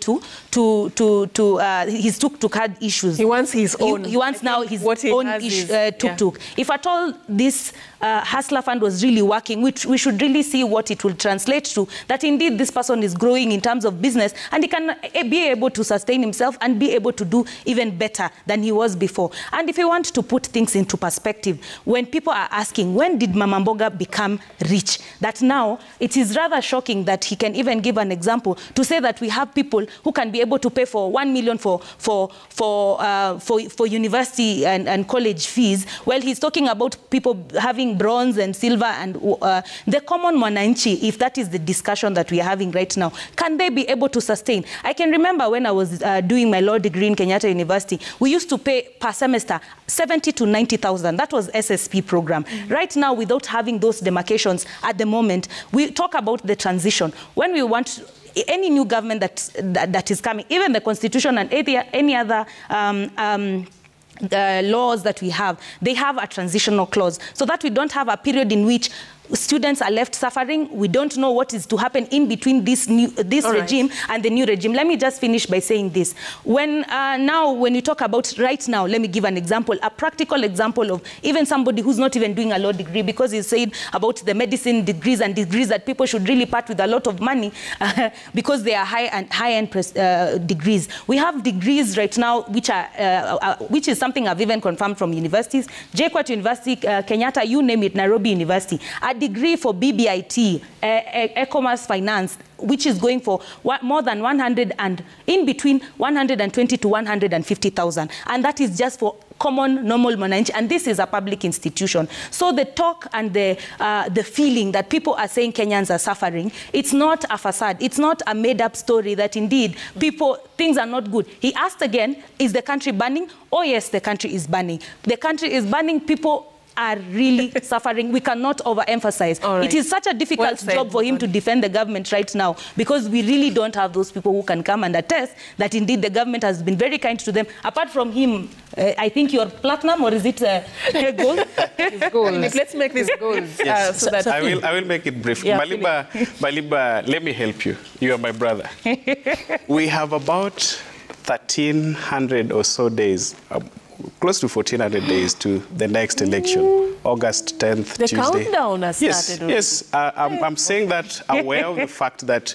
tuk-tuk had issues. He wants his own. He wants now his own tuk-tuk. If at all this Hustler Fund was really working, which we should really see what it will translate to, that indeed this person is growing in terms of business and he can be able to sustain himself and be able to do even better than he was before. And if you want to put things into perspective, when people are asking, when did Mama Mboga become rich? That now it is rather shocking that he can even give an example to say that we have people who can be able to pay for 1 million for university and college fees, while he's talking about people having bronze and silver, and the common mwananchi, if that is the discussion that we are having right now, can they be able to sustain? I can remember when I was doing my law degree in Kenyatta University, we used to pay per semester 70 to 90,000. That was SSP program. Right now, without having those demarcations at the moment, we talk about the transition. When we want any new government that is coming, even the constitution and any other laws that we have, they have a transitional clause, so that we don't have a period in which students are left suffering. We don't know what is to happen in between this regime and the new regime. Let me just finish by saying this. When you talk about right now, let me give an example, a practical example of even somebody who's not even doing a law degree, because he said about the medicine degrees and degrees that people should really part with a lot of money because they are high-end degrees. We have degrees right now which is something I've even confirmed from universities. JKUAT University, Kenyatta, you name it, Nairobi University. A degree for BBIT, e-commerce finance, which is going for more than 100 and in between 120 to 150,000, and that is just for common, normal mwananchi, and this is a public institution. So the talk and the feeling that people are saying Kenyans are suffering, it's not a facade. It's not a made-up story that indeed things are not good. He asked again, is the country burning? Oh yes, the country is burning. The country is burning. People are really suffering. We cannot overemphasize. Right. It is such a difficult job for him to defend the government right now, because we really don't have those people who can come and attest that indeed the government has been very kind to them. Apart from him, I think you're platinum, or is it gold? It's gold. Let's make this gold. Yes. So that I will make it brief. Yeah, Maliba, let me help you. You are my brother. We have about 1,300 or so days, close to 1,400 days to the next election, August 10th, the Tuesday. Countdown has started. Yes, I'm saying that aware of the fact that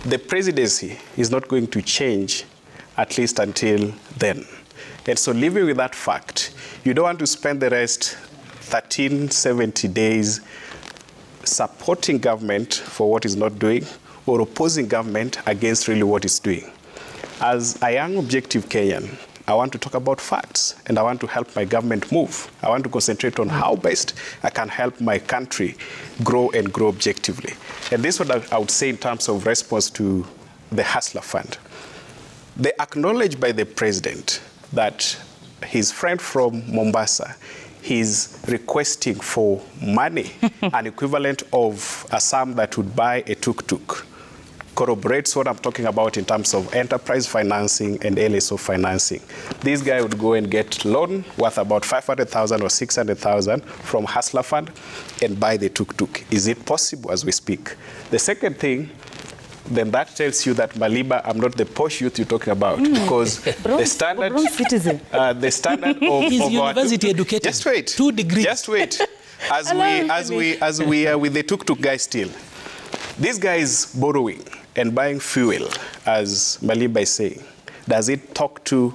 the presidency is not going to change at least until then. And so living with that fact, you don't want to spend the rest 1,370 days supporting government for what it's not doing, or opposing government against really what it's doing. As a young, objective Kenyan, I want to talk about facts, and I want to help my government move. I want to concentrate on how best I can help my country grow and grow objectively. And this is what I would say in terms of response to the Hustler Fund. They acknowledged by the president that his friend from Mombasa, he's requesting for money, an equivalent of a sum that would buy a tuk-tuk. Corroborates what I'm talking about in terms of enterprise financing and LSO financing. This guy would go and get loan worth about 500,000 or 600,000 from Hustler Fund and buy the tuk-tuk. Is it possible as we speak? The second thing, then that tells you that Maliba, I'm not the posh youth you're talking about, because the standard, the standard of he's university educated. Just wait. 2 degrees. Just wait. As we are with the tuk-tuk guy still, this guy is borrowing and buying fuel, as Maliba is saying. Does it talk to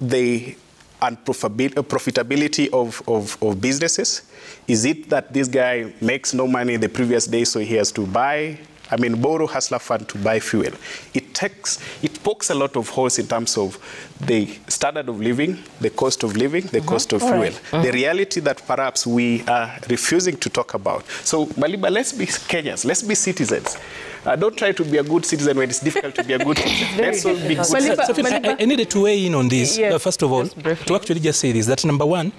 the profitability of businesses? Is it that this guy makes no money the previous day, so he has to borrow Hustler Fund to buy fuel? It pokes a lot of holes in terms of the standard of living, the cost of living, the cost of fuel. The reality that perhaps we are refusing to talk about. So, Maliba, let's be Kenyans, let's be citizens. Don't try to be a good citizen when it's difficult to be a good citizen. Let's all be good citizens. I needed to weigh in on this, first of all, to actually just say this, that number one,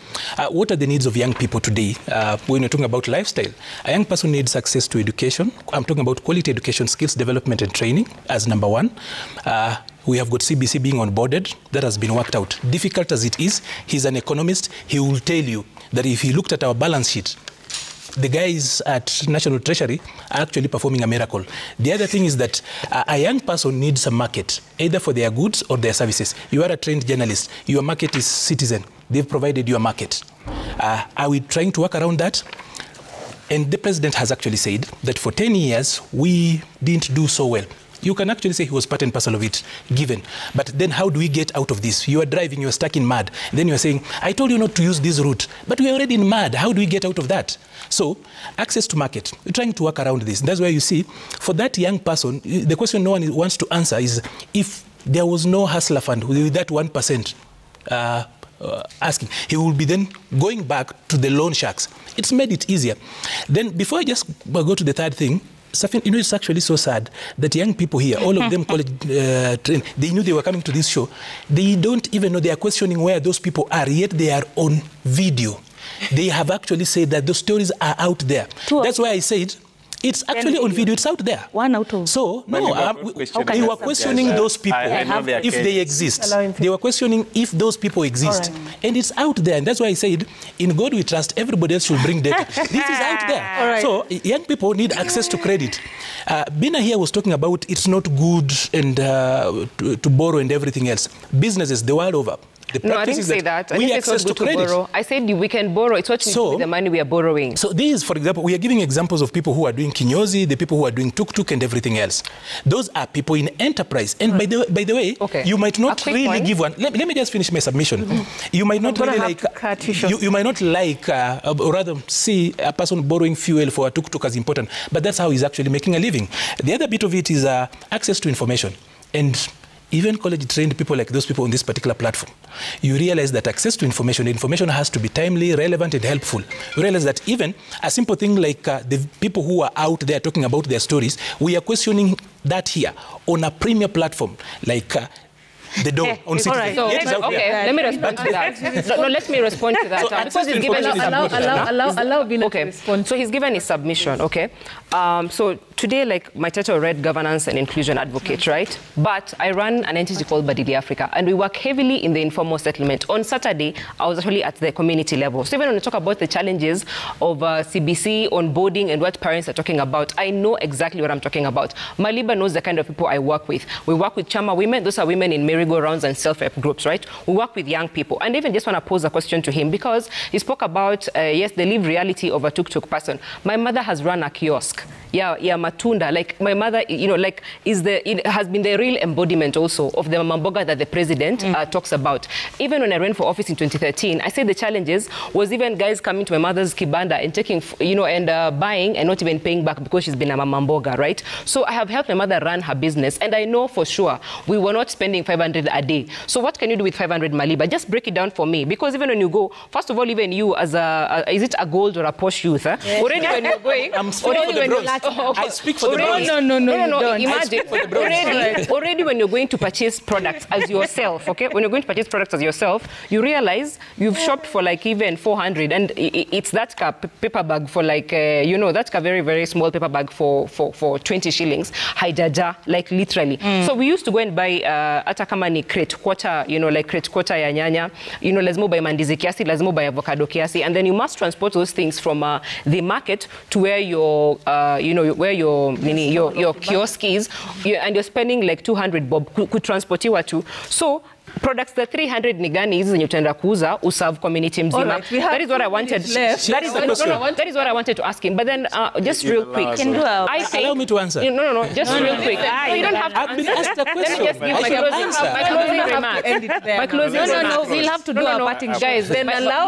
what are the needs of young people today? When we're talking about lifestyle, a young person needs access to education. I'm talking about quality education, skills development and training as number one. We have got CBC being onboarded. That has been worked out. Difficult as it is, he's an economist. He will tell you that if he looked at our balance sheet, the guys at National Treasury are actually performing a miracle. The other thing is that a young person needs a market, either for their goods or their services. You are a trained journalist. Your market is Citizen. They've provided you a market. Are we trying to work around that? And the president has actually said that for 10 years, we didn't do so well. You can actually say he was part and parcel of it, given. But then how do we get out of this? You are driving, you are stuck in mud. And then you are saying, I told you not to use this route. But we are already in mud. How do we get out of that? So, access to market. We're trying to work around this. That's why you see, for that young person, the question no one wants to answer is, if there was no Hustler Fund with that 1%, asking, he will be then going back to the loan sharks. It's made it easier. Then, before I just go to the third thing, Safin, you know, it's actually so sad that young people here, all of them college trained, they knew they were coming to this show. They don't even know, they are questioning where those people are, yet they are on video. They have actually said that those stories are out there. That's why I said, it's actually on video, it's out there. One out of... So, no, they were questioning those people, if they exist. They were questioning if those people exist. And it's out there. And that's why I said, in God we trust, everybody else should bring data. This is out there. So, young people need access to credit. Bina here was talking about it's not good and to borrow and everything else. Businesses, the world over. No, I didn't say that. I didn't say it's not good to borrow. I said we can borrow. It's what we do with the money we are borrowing. So these, for example, we are giving examples of people who are doing kinyozi, the people who are doing tuk-tuk and everything else. Those are people in enterprise. And by the way, you might not really give one. Let me just finish my submission. You might not really like, you might not like, or rather see a person borrowing fuel for a tuk-tuk as important, but that's how he's actually making a living. The other bit of it is access to information. And even college-trained people like those people on this particular platform, you realize that access to information has to be timely, relevant, and helpful. You realize that even a simple thing like the people who are out there talking about their stories, we are questioning that here on a premier platform like the Dome on Citizen. Right. So, let me respond to that. No, let me respond to that. So, because he's given allow Bina to respond. So he's given his submission, okay? So today, like, my title read governance and inclusion advocate, right? But I run an entity called Badili Africa, and we work heavily in the informal settlement. On Saturday, I was actually at the community level. So even when we talk about the challenges of CBC, onboarding, and what parents are talking about, I know exactly what I'm talking about. Maliba knows the kind of people I work with. We work with Chama women. Those are women in merry-go-rounds and self-help groups, right? We work with young people. And even just want to pose a question to him, because he spoke about, yes, the lived reality of a tuk-tuk person. My mother has run a kiosk. Yeah, matunda. Like, my mother, you know, like, it has been the real embodiment also of the mamboga that the president talks about. Even when I ran for office in 2013, I said the challenges was even guys coming to my mother's kibanda and taking, you know, and buying and not even paying back because she's been a mamboga, right? So I have helped my mother run her business, and I know for sure we were not spending 500 a day. So what can you do with 500 Maliba? Just break it down for me, because even when you go, first of all, even you as is it a gold or a posh youth? Huh? Yes. Already when you're going, I'm speaking for the bros. I speak for the bros. No. Imagine already when you're going to purchase products as yourself, okay? When you're going to purchase products as yourself, you realize you've shopped for like even 400, and it's that paper bag for like you know, that's a very, very small paper bag for 20 shillings. Haijaja, like literally. So we used to go and buy hata kama ni crate quarter, you know, like crate quarter ya nyanya, you know, lazima buy mandizi kiasi, lazima buy avocado kiasi, and then you must transport those things from the market to where your you know, where your kiosk is, and you're spending like 200 bob could transport you to. So products the 300 ni gani hizi zenye utaenda kuuza userve community mzima. Right, that is what I wanted. That is what I wanted to ask him. But then just real quick, can do I think, allow me to answer. No, just real quick. No, you don't have to I've been asked a question. Let me just give my closing remarks. My closing remarks. We'll have to do our parting shot. Guys, then allow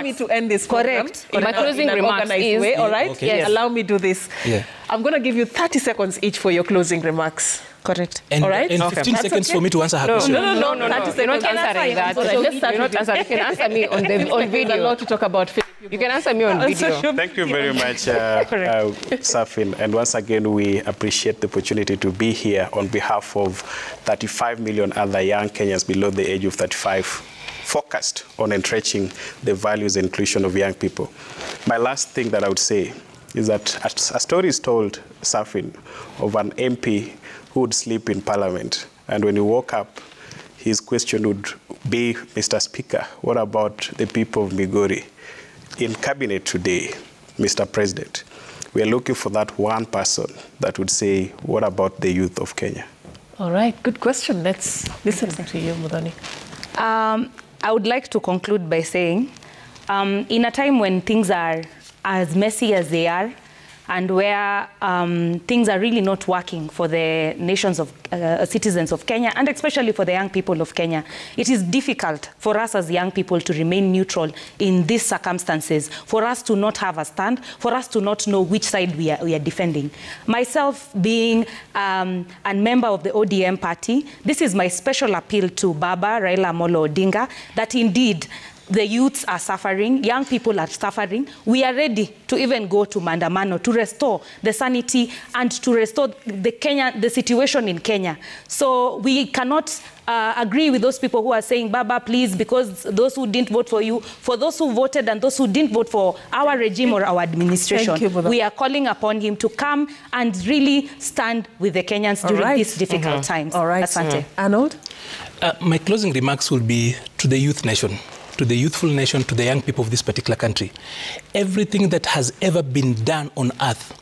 me to end this program. Correct. My closing remarks is way, all right? Okay. Yes. Allow me to do this. Yeah. I'm going to give you 30 seconds each for your closing remarks. Correct. And, all right? and 15 seconds for me to answer her question. No. You're not answering that. You can answer me on video. There's a lot to talk about. You can answer me on video. Thank you very much, Safin. And once again, we appreciate the opportunity to be here on behalf of 35 million other young Kenyans below the age of 35, focused on entrenching the values and inclusion of young people. My last thing that I would say is that a story is told, Safin, of an MP who would sleep in Parliament. And when he woke up, his question would be, Mr. Speaker, what about the people of Migori? In Cabinet today, Mr. President, we are looking for that one person that would say, what about the youth of Kenya? All right, good question. Let's listen to you, Mudhoni. I would like to conclude by saying, in a time when things are as messy as they are, and where things are really not working for the nations of citizens of Kenya, and especially for the young people of Kenya, it is difficult for us as young people to remain neutral in these circumstances, for us to not have a stand, for us to not know which side we are defending. Myself being a member of the ODM party, this is my special appeal to Baba Raila Amolo Odinga, that indeed the youths are suffering, young people are suffering. We are ready to even go to Mandamano to restore the sanity and to restore the situation in Kenya. So we cannot agree with those people who are saying, Baba, please, because those who didn't vote for you, for those who voted and those who didn't vote for our regime or our administration, we are calling upon him to come and really stand with the Kenyans during these difficult times. All right. Asante. Arnold? My closing remarks will be to the youth nation, to the youthful nation, to the young people of this particular country. Everything that has ever been done on earth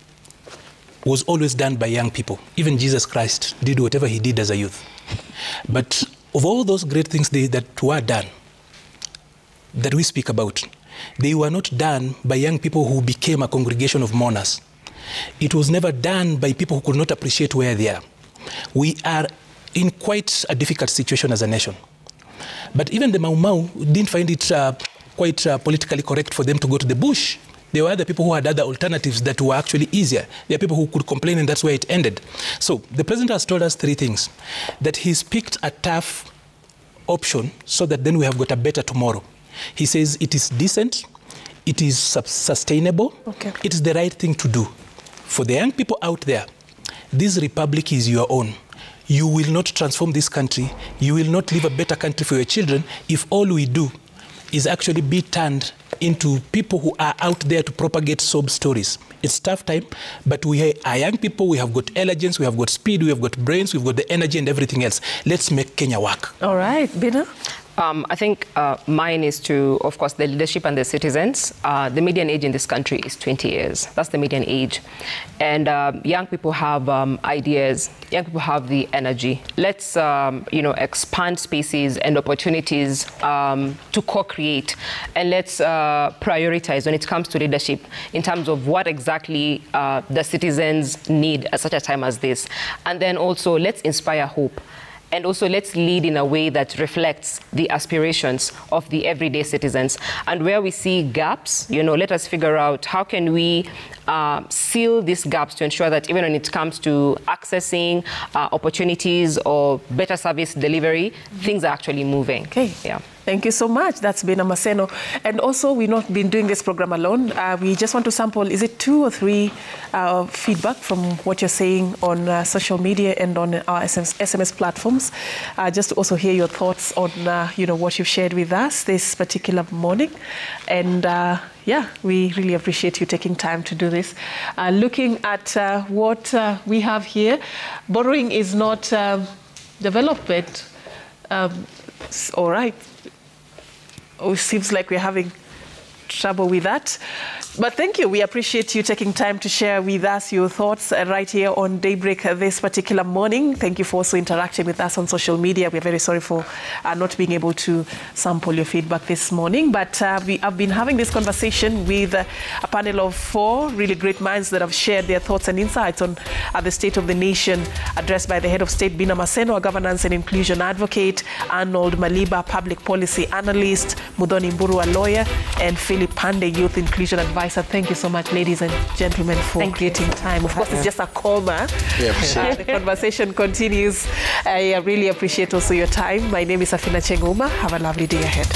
was always done by young people. Even Jesus Christ did whatever he did as a youth. But of all those great things that were done, that we speak about, they were not done by young people who became a congregation of mourners. It was never done by people who could not appreciate where they are. We are in quite a difficult situation as a nation. But even the Mau Mau didn't find it quite politically correct for them to go to the bush There were other people who had other alternatives that were actually easier. There are people who could complain, and that's where it ended. So the president has told us 3 things. That he's picked a tough option so that then we have got a better tomorrow. He says it is decent, it is sustainable, it is the right thing to do. For the young people out there, this republic is your own. You will not transform this country. You will not leave a better country for your children if all we do is actually be turned into people who are out there to propagate sob stories. It's tough time, but we are young people, we have got elegance, we have got speed, we have got brains, we've got the energy and everything else. Let's make Kenya work. All right, Bina? I think mine is to, of course, the leadership and the citizens. The median age in this country is 20 years. That's the median age. And young people have ideas. Young people have the energy. Let's, expand spaces and opportunities to co-create. And let's prioritize when it comes to leadership in terms of what exactly the citizens need at such a time as this. And then also, let's inspire hope. And also, let's lead in a way that reflects the aspirations of the everyday citizens. And where we see gaps, let us figure out how can we seal these gaps to ensure that even when it comes to accessing opportunities or better service delivery, things are actually moving. Okay. Yeah. Thank you so much. That's Bina Maseno. And also, we've not been doing this program alone. We just want to sample, is it 2 or 3 feedback from what you're saying on social media and on our SMS platforms? Just to also hear your thoughts on, what you've shared with us this particular morning. And yeah, we really appreciate you taking time to do this. Looking at what we have here, borrowing is not development. All right. Oh, it seems like we're having trouble with that. But thank you. We appreciate you taking time to share with us your thoughts right here on Daybreak this particular morning. Thank you for also interacting with us on social media. We're very sorry for not being able to sample your feedback this morning. But we have been having this conversation with a panel of 4 really great minds that have shared their thoughts and insights on the state of the nation, addressed by the head of state, Bina Maseno, a governance and inclusion advocate, Arnold Maliba, public policy analyst, Muthoni Mburu, a lawyer, and Philip Pande, youth inclusion advisor. Thank you so much, ladies and gentlemen, for creating time. Of course, it's just a comma. The conversation continues. I really appreciate also your time. My name is Afina Chenguma. Have a lovely day ahead.